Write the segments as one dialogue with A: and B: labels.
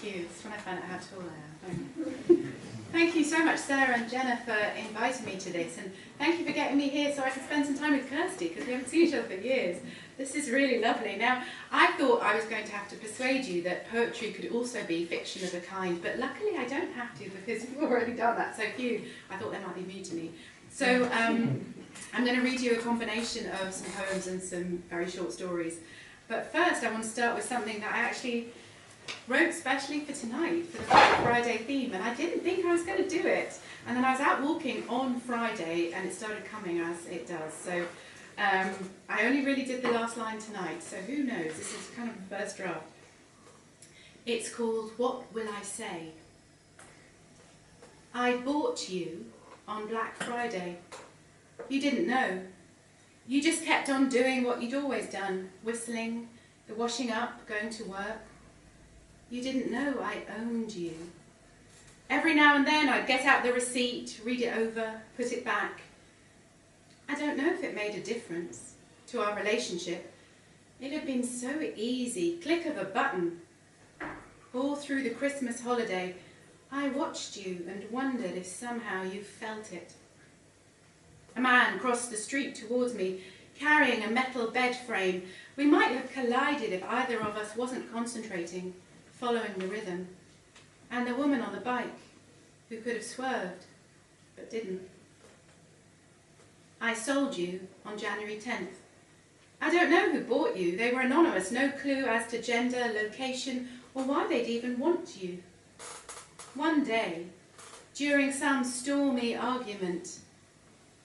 A: you. This is when I found out how tall I am. Thank you so much, Sarah and Jenna, for inviting me to this, and thank you for getting me here so I can spend some time with Kirsty, because we haven't seen each other for years. This is really lovely. Now, I thought I was going to have to persuade you that poetry could also be fiction of a kind, but luckily I don't have to, because you've already done that so few. I thought they might be mutiny. So I'm going to read you a combination of some poems and some very short stories. But first I want to start with something that I actually wrote specially for tonight, for the Black Friday theme, and I didn't think I was going to do it. And then I was out walking on Friday and it started coming, as it does. So I only really did the last line tonight, so who knows, this is kind of the first draft. It's called What Will I Say? I bought you on Black Friday. You didn't know. You just kept on doing what you'd always done, whistling, the washing up, going to work. You didn't know I owned you. Every now and then I'd get out the receipt, read it over, put it back. I don't know if it made a difference to our relationship. It had been so easy, click of a button. All through the Christmas holiday, I watched you and wondered if somehow you felt it. A man crossed the street towards me, carrying a metal bed frame. We might have collided if either of us wasn't concentrating, following the rhythm. And the woman on the bike, who could have swerved, but didn't. I sold you on January 10th. I don't know who bought you. They were anonymous, no clue as to gender, location, or why they'd even want you. One day, during some stormy argument,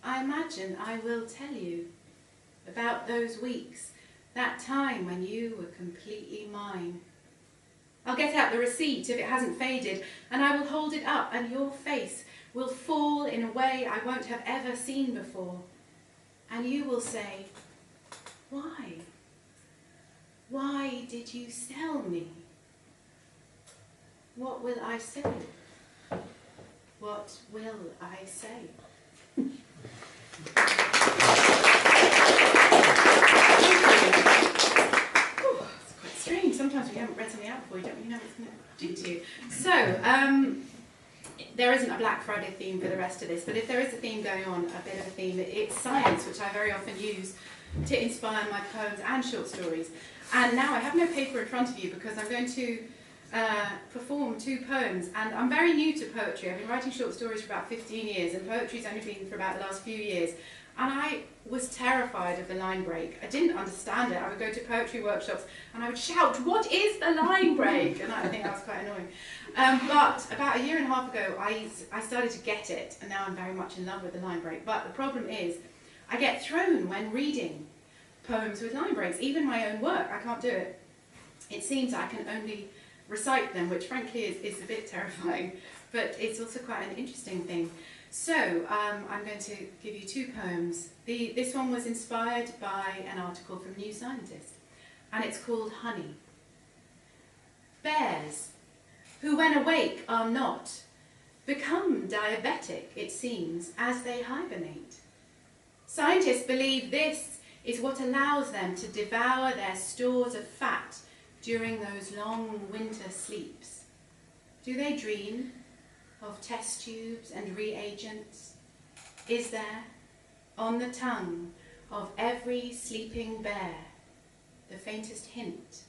A: I imagine I will tell you about those weeks, that time when you were completely mine. I'll get out the receipt if it hasn't faded, and I will hold it up, and your face will fall in a way I won't have ever seen before. And you will say, why? Why did you sell me? What will I say? What will I say? It's quite strange. Sometimes when you haven't read something out before, you don't really know what it's going to do to you. So, there isn't a Black Friday theme for the rest of this, but if there is a theme going on, a bit of a theme, it's science, which I very often use to inspire my poems and short stories. And now I have no paper in front of you because I'm going to perform two poems, and I'm very new to poetry. I've been writing short stories for about 15 years, and poetry's only been for about the last few years. And I was terrified of the line break. I didn't understand it. I would go to poetry workshops and I would shout, "What is the line break?" And I think that was quite annoying. But about a year and a half ago, I started to get it, and now I'm very much in love with the line break. But the problem is, I get thrown when reading poems with line breaks. Even my own work, I can't do it. It seems I can only recite them, which frankly is a bit terrifying, but it's also quite an interesting thing. So I'm going to give you two poems. This one was inspired by an article from New Scientist, and it's called Honey. Bears, who when awake are not, become diabetic, it seems, as they hibernate. Scientists believe this is what allows them to devour their stores of fat during those long winter sleeps. Do they dream of test tubes and reagents? Is there, on the tongue of every sleeping bear, the faintest hint,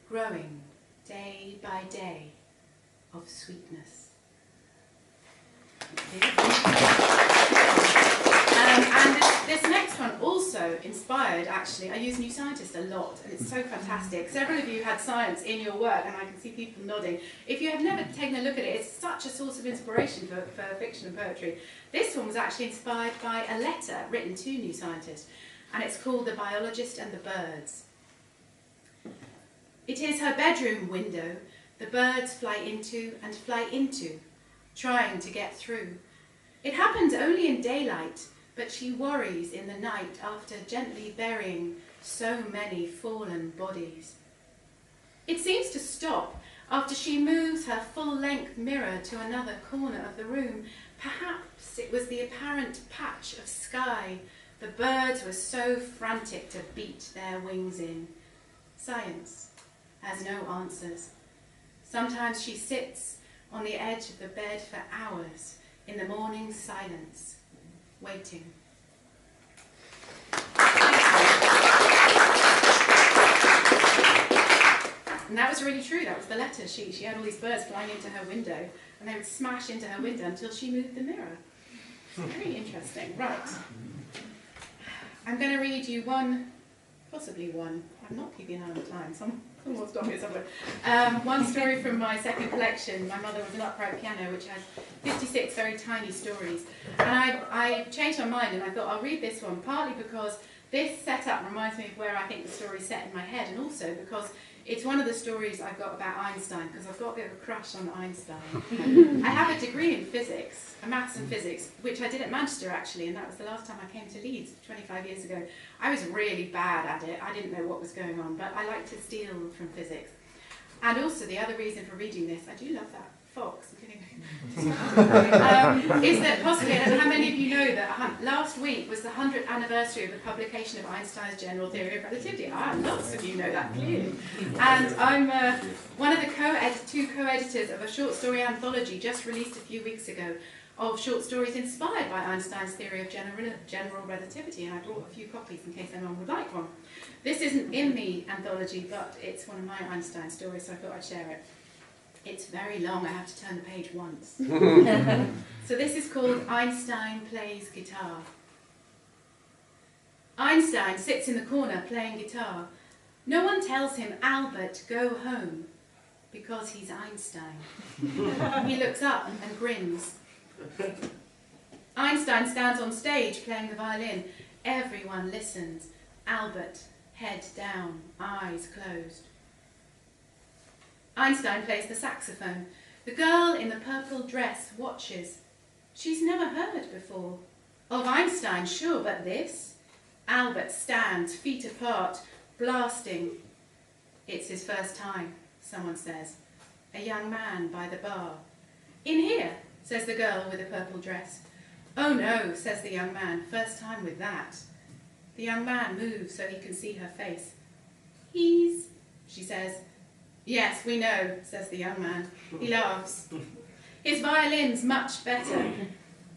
A: growing day by day, of sweetness? And this next one also inspired, actually, I use New Scientist a lot, and it's so fantastic. Several of you had science in your work, and I can see people nodding. If you have never taken a look at it, it's such a source of inspiration for fiction and poetry. This one was actually inspired by a letter written to New Scientist, and it's called The Biologist and the Birds. It is her bedroom window the birds fly into, trying to get through. It happens only in daylight, but she worries in the night after gently burying so many fallen bodies. It seems to stop after she moves her full-length mirror to another corner of the room. Perhaps it was the apparent patch of sky the birds were so frantic to beat their wings in. Science has no answers. Sometimes she sits on the edge of the bed for hours in the morning silence, waiting. And that was really true. That was the letter. She had all these birds flying into her window, and they would smash into her window until she moved the mirror. Very interesting. Right. I'm going to read you possibly one. I'm not keeping an eye on the time. Someone will stop me somewhere. One story from my second collection. My mother was an upright piano, which has 56 very tiny stories. And I changed my mind, and I thought I'll read this one, partly because this setup reminds me of where I think the story's set in my head, and also because it's one of the stories I've got about Einstein, because I've got a bit of a crush on Einstein. I have a degree in physics, maths and physics, which I did at Manchester actually, and that was the last time I came to Leeds 25 years ago. I was really bad at it. I didn't know what was going on, but I like to steal from physics. And also the other reason for reading this, I do love that fox, is that possibly, I don't know how many of you know that last week was the 100th anniversary of the publication of Einstein's general theory of relativity. Lots of you know that clearly. And I'm one of the two co-editors of a short story anthology just released a few weeks ago of short stories inspired by Einstein's theory of general relativity, and I brought a few copies in case anyone would like one. This isn't in the anthology, but it's one of my Einstein stories, so I thought I'd share it. It's very long, I have to turn the page once. So this is called Einstein Plays Guitar. Einstein sits in the corner playing guitar. No one tells him, Albert, go home, because he's Einstein. He looks up and grins. Einstein stands on stage playing the violin. Everyone listens. Albert, head down, eyes closed. Einstein plays the saxophone. The girl in the purple dress watches. She's never heard before. Of Einstein, sure, but this? Albert stands, feet apart, blasting. It's his first time, someone says. A young man by the bar. In here, says the girl with the purple dress. Oh no, says the young man, first time with that. The young man moves so he can see her face. He's, she says. Yes, we know, says the young man. He laughs. His violin's much better,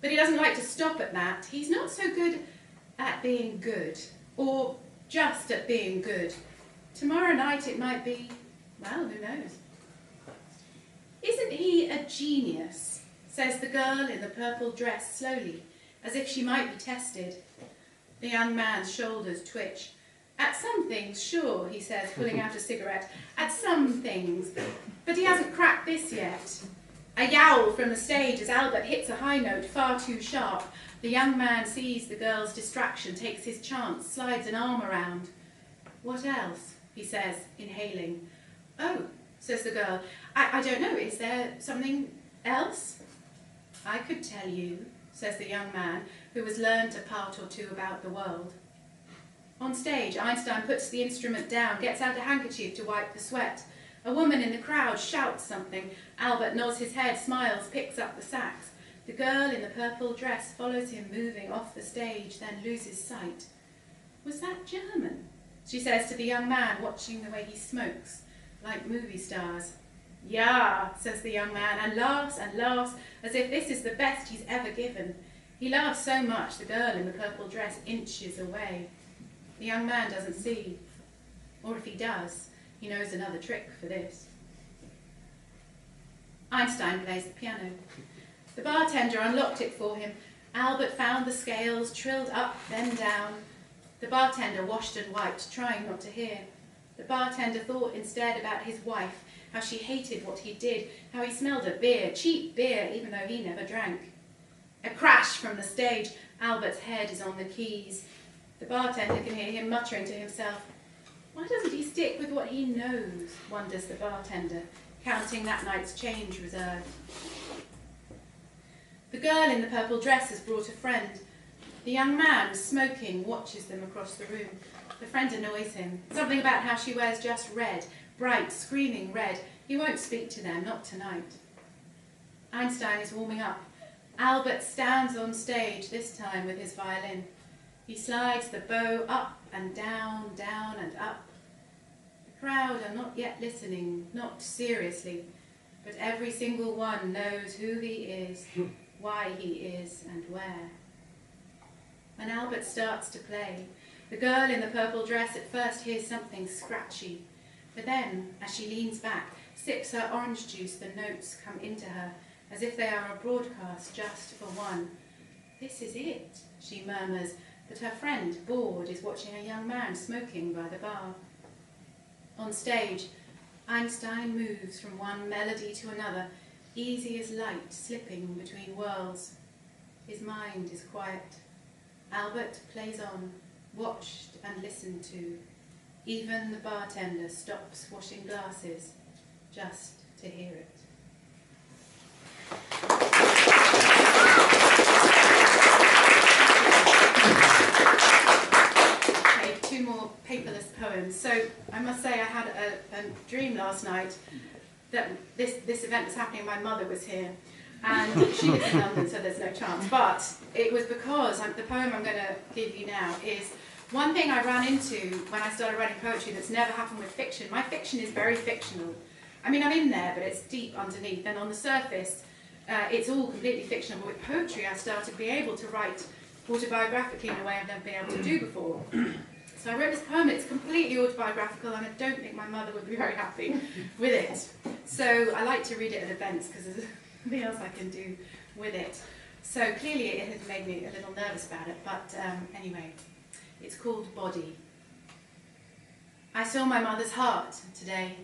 A: but he doesn't like to stop at that. He's not so good at being good, or just at being good. Tomorrow night it might be, well, who knows? Isn't he a genius, says the girl in the purple dress slowly, as if she might be tested. The young man's shoulders twitch. At some things, sure, he says, pulling out a cigarette. At some things. But he hasn't cracked this yet. A yowl from the stage as Albert hits a high note far too sharp. The young man sees the girl's distraction, takes his chance, slides an arm around. What else? He says, inhaling. Oh, says the girl. I don't know, is there something else? I could tell you, says the young man, who has learned a part or two about the world. On stage, Einstein puts the instrument down, gets out a handkerchief to wipe the sweat. A woman in the crowd shouts something. Albert nods his head, smiles, picks up the sax. The girl in the purple dress follows him, moving off the stage, then loses sight. Was that German? She says to the young man, watching the way he smokes, like movie stars. Yeah, says the young man, and laughs, as if this is the best he's ever given. He laughs so much, the girl in the purple dress inches away. The young man doesn't see, or if he does, he knows another trick for this. Einstein plays the piano. The bartender unlocked it for him. Albert found the scales, trilled up, then down. The bartender washed and wiped, trying not to hear. The bartender thought instead about his wife, how she hated what he did, how he smelled of beer, cheap beer, even though he never drank. A crash from the stage. Albert's head is on the keys. The bartender can hear him muttering to himself. Why doesn't he stick with what he knows, wonders the bartender, counting that night's change reserve. The girl in the purple dress has brought a friend. The young man, smoking, watches them across the room. The friend annoys him. Something about how she wears just red, bright, screaming red. He won't speak to them, not tonight. Einstein is warming up. Albert stands on stage, this time with his violin. He slides the bow up and down, down and up. The crowd are not yet listening, not seriously. but every single one knows who he is, why he is, and where. When Albert starts to play, the girl in the purple dress at first hears something scratchy, but then, as she leans back, sips her orange juice, the notes come into her as if they are a broadcast just for one. "This is it," she murmurs, but her friend, bored, is watching a young man smoking by the bar. On stage, Einstein moves from one melody to another, easy as light slipping between worlds. His mind is quiet. Albert plays on, watched and listened to. Even the bartender stops washing glasses just to hear it. Okay, 2 more paperless poems. So I must say I had a dream last night that this event was happening and my mother was here. And she lives in London, so there's no chance. But it was because the poem I'm going to give you now is one thing I ran into when I started writing poetry that's never happened with fiction. My fiction is very fictional. I mean, I'm in there, but it's deep underneath. And on the surface, it's all completely fictional. But with poetry, I started to be able to write autobiographically in a way I've never been able to do before. So I wrote this poem. It's completely autobiographical, and I don't think my mother would be very happy with it. So I like to read it at events because there's nothing else I can do with it. So clearly it has made me a little nervous about it, but anyway, it's called Body. I saw my mother's heart today.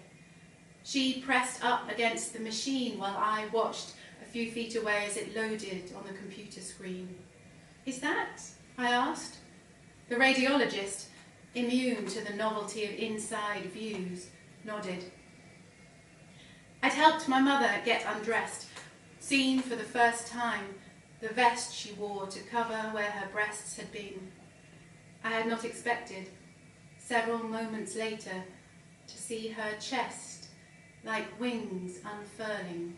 A: She pressed up against the machine while I watched a few feet away as it loaded on the computer screen. "Is that?" I asked. The radiologist, immune to the novelty of inside views, nodded. I'd helped my mother get undressed, seen for the first time the vest she wore to cover where her breasts had been. I had not expected, several moments later, to see her chest, like wings unfurling,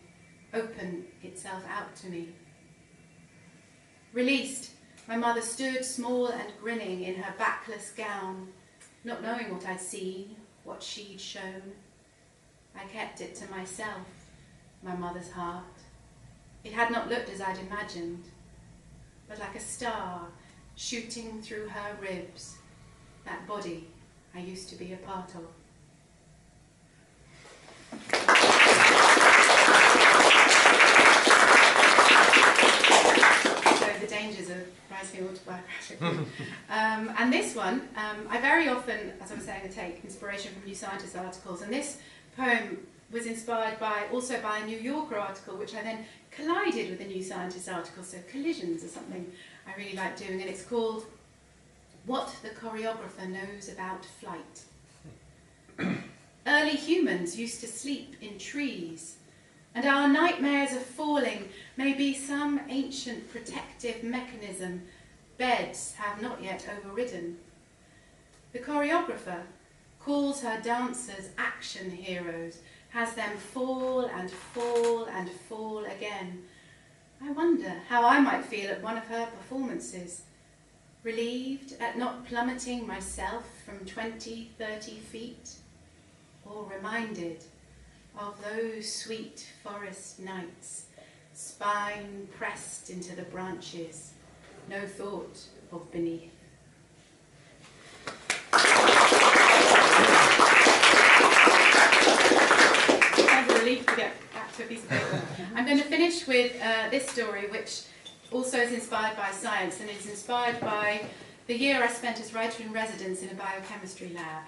A: open itself out to me. Released, my mother stood small and grinning in her backless gown, not knowing what I'd seen, what she'd shown. I kept it to myself, my mother's heart. It had not looked as I'd imagined, but like a star shooting through her ribs, that body I used to be a part of. So the dangers of writing autobiographically. And this one, I very often, as I was saying, I take inspiration from New Scientist articles, and this poem was inspired also by a New Yorker article, which I then collided with a New Scientist article, so collisions are something I really like doing, and it's called What the Choreographer Knows About Flight. Early humans used to sleep in trees, and our nightmares of falling may be some ancient protective mechanism beds have not yet overridden. The choreographer calls her dancers action heroes, has them fall and fall and fall again. I wonder how I might feel at one of her performances, relieved at not plummeting myself from 20, 30 feet, or reminded of those sweet forest nights, spine pressed into the branches, no thought of beneath. Relief to get back to a piece of paper. I'm going to finish with this story, which also is inspired by science, and is inspired by the year I spent as writer-in-residence in a biochemistry lab.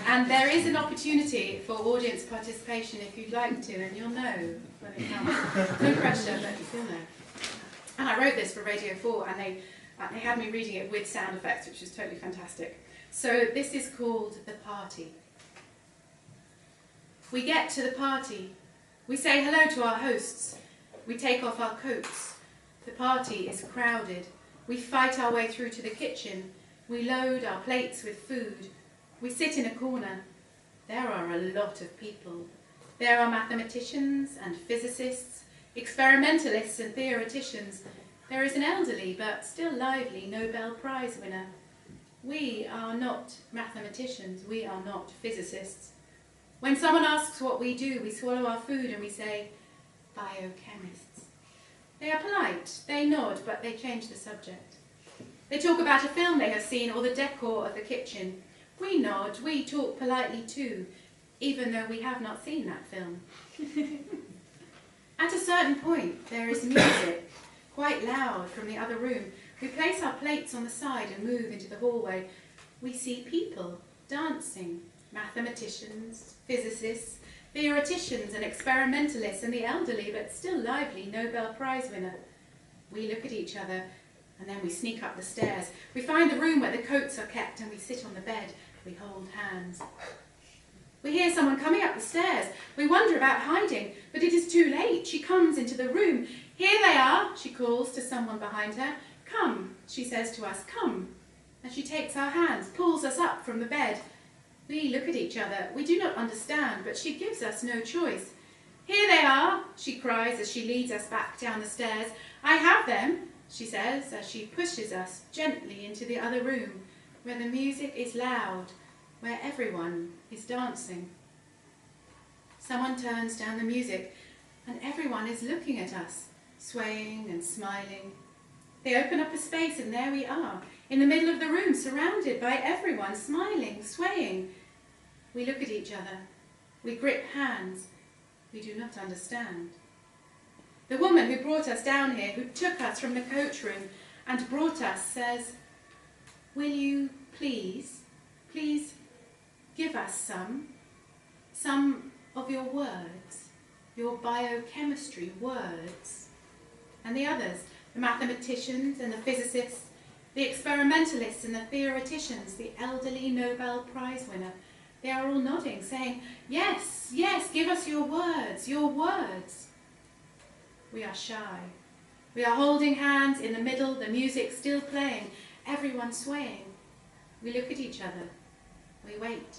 A: And there is an opportunity for audience participation if you'd like to, and you'll know when it comes. No pressure, but you'll know. And I wrote this for Radio 4, and they had me reading it with sound effects, which was totally fantastic. So this is called The Party. We get to the party. We say hello to our hosts. We take off our coats. The party is crowded. We fight our way through to the kitchen. We load our plates with food. We sit in a corner. There are a lot of people. There are mathematicians and physicists, experimentalists and theoreticians. There is an elderly but still lively Nobel Prize winner. We are not mathematicians. We are not physicists. When someone asks what we do, we swallow our food and we say, biochemists. They are polite, they nod, but they change the subject. They talk about a film they have seen or the decor of the kitchen. We nod, we talk politely too, even though we have not seen that film. At a certain point, there is music, quite loud from the other room. We place our plates on the side and move into the hallway. We see people dancing, mathematicians, physicists, theoreticians and experimentalists, and the elderly but still lively Nobel Prize winner. We look at each other and then we sneak up the stairs. We find the room where the coats are kept and we sit on the bed. We hold hands. We hear someone coming up the stairs. We wonder about hiding, but it is too late. She comes into the room. Here they are, she calls to someone behind her. Come, she says to us, come. And she takes our hands, pulls us up from the bed. We look at each other. We do not understand, but she gives us no choice. Here they are, she cries as she leads us back down the stairs. I have them, she says, as she pushes us gently into the other room, where the music is loud, where everyone is dancing. Someone turns down the music, and everyone is looking at us, swaying and smiling. They open up a space, and there we are, in the middle of the room, surrounded by everyone, smiling, swaying. We look at each other. We grip hands. We do not understand. The woman who brought us down here, who took us from the coach room and brought us, says, will you please give us some of your words, your biochemistry words? And the others, the mathematicians and the physicists, the experimentalists and the theoreticians, the elderly Nobel Prize winner, they are all nodding, saying, yes, yes, give us your words, your words. We are shy. We are holding hands in the middle, the music still playing, everyone swaying. We look at each other. We wait.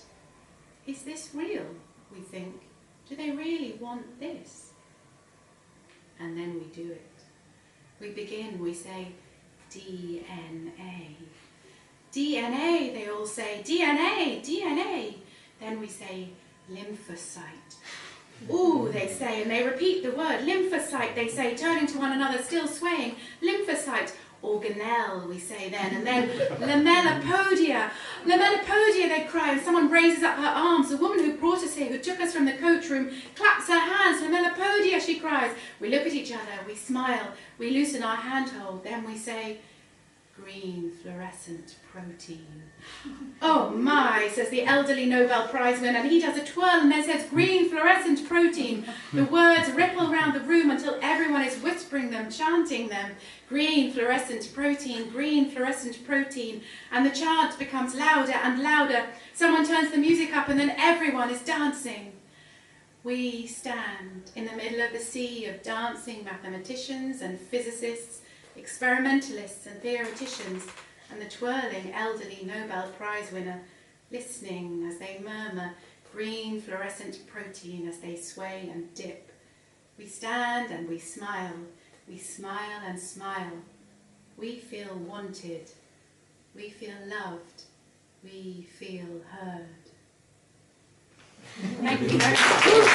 A: Is this real, we think? Do they really want this? And then we do it. We begin, we say, DNA. DNA, they all say, DNA, DNA. Then we say, lymphocyte. Ooh, they say, and they repeat the word, lymphocyte, they say, turning to one another, still swaying, lymphocyte. Organelle, we say then, and then lamellipodia. Lamellipodia, they cry, and someone raises up her arms. The woman who brought us here, who took us from the coach room, claps her hands. Lamellipodia, she cries. We look at each other, we smile, we loosen our handhold, then we say, green fluorescent protein. Oh my, says the elderly Nobel Prize winner, and he does a twirl and then says, green fluorescent protein. The words ripple around the room until everyone is whispering them, chanting them. Green fluorescent protein, green fluorescent protein. And the chant becomes louder and louder. Someone turns the music up and then everyone is dancing. We stand in the middle of the sea of dancing mathematicians and physicists, experimentalists and theoreticians, and the twirling elderly Nobel Prize winner, listening as they murmur green fluorescent protein as they sway and dip. We stand and we smile and smile. We feel wanted, we feel loved, we feel heard. Thank you very much.